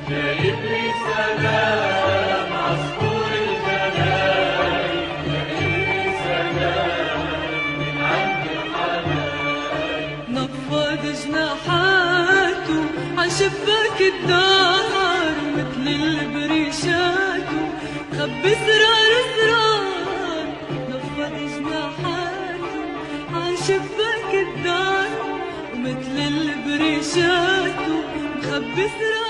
جايب لي سلام عصفور الجناين، جايب لي سلام من عند الحبايب. نفض جناحاته عشباك الدار مثل البريشات خبي اسرار اسرار. نفض جناحاته عشباك الدار ومثل البريشات مخبي اسرار